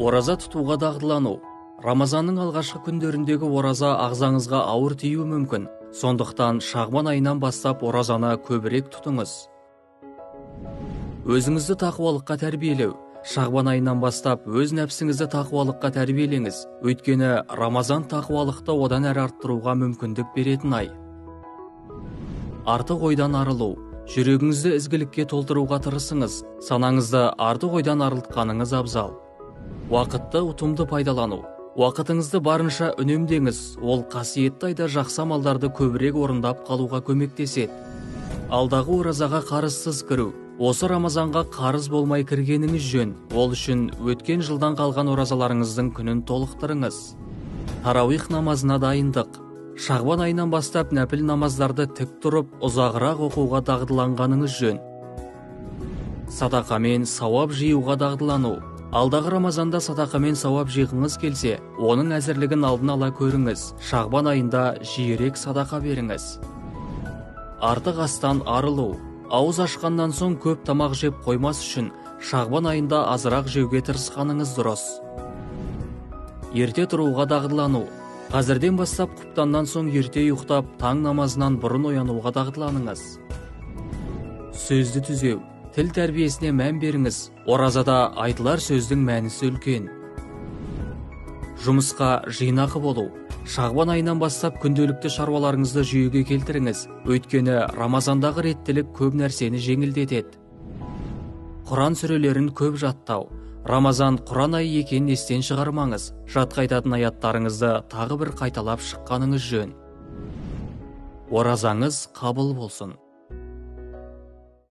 Ораза тұтуға дағдылану. Рамазанның алғашқы күндеріндегі ораза ағзаңызға ауыр тиюі мүмкін. Сондықтан Шағбан айынан бастап оразаны көбірек тұтыңыз. Өзіңізді тақуалыққа тәрбиелеу. Шағбан айынан бастап өз нәпсіңізді тақуалыққа тәрбиелеңіз. Өйткені Рамазан тақуалықты одан әрі арттыруға мүмкіндік беретін ай. Артық ойдан арылу. Жүрегіңізді ізгілікке толтыруға тырысыңыз. Санаңызды артық ойдан арылтқаныңыз абзал. Уақытты ұтымды пайдалану. Уақытыңызды барынша үнемдеңіз. Ол қасиетті айда жақсы амалдарды көбірек орындап қалуға көмектеседі. Алдағы оразаға қарызсыз кіру. Осы Рамазанға қарыз болмай кіргеніңіз жөн. Ол үшін өткен жылдан қалған оразаларыңыздың күнін толықтырыңыз. Тарауих намазына дайындық. Шағбан айынан бастап нәпіл намаздарды тік тұрып, ұзағырақ оқуға дағдыланғаныңыз жөн. Садақамен сауап жиюға дағдылану. Алдағы Рамазанда садақамен сауап жиғыңыз келсе, оның әзірлігін алдын ала көріңіз. Шағбан айында жиірек садақа беріңіз. Артық астан арылу. Ауыз ашқаннан соң көп тамақ жеп қоймас үшін Шағбан айында азырақ жеуге тырысқаныңыз дұрыс. Ерте тұруға дағдылану. Қазірден бастап құптаннан соң ерте ұйықтап, таң намазынан бұрын оянуға дағдыланыңыз. Сөзді түзеу. Тіл тәрбиесіне мән беріңіз. Оразада айтылар сөздің мәнісі үлкен. Жұмысқа жинақы болу. Шағбан айынан бастап күнделікті шаруаларыңызды жүйеге келтіріңіз. Өйткені Рамазандағы реттілік көп нәрсені жеңілдетеді. Құран сүрелерін көп жаттау. Рамазан Құран айы екенін естен шығармаңыз. Жатқа айтатын аяттарыңызды тағы бір қайталап шыққаныңыз жөн. Оразаңыз қабыл болсын.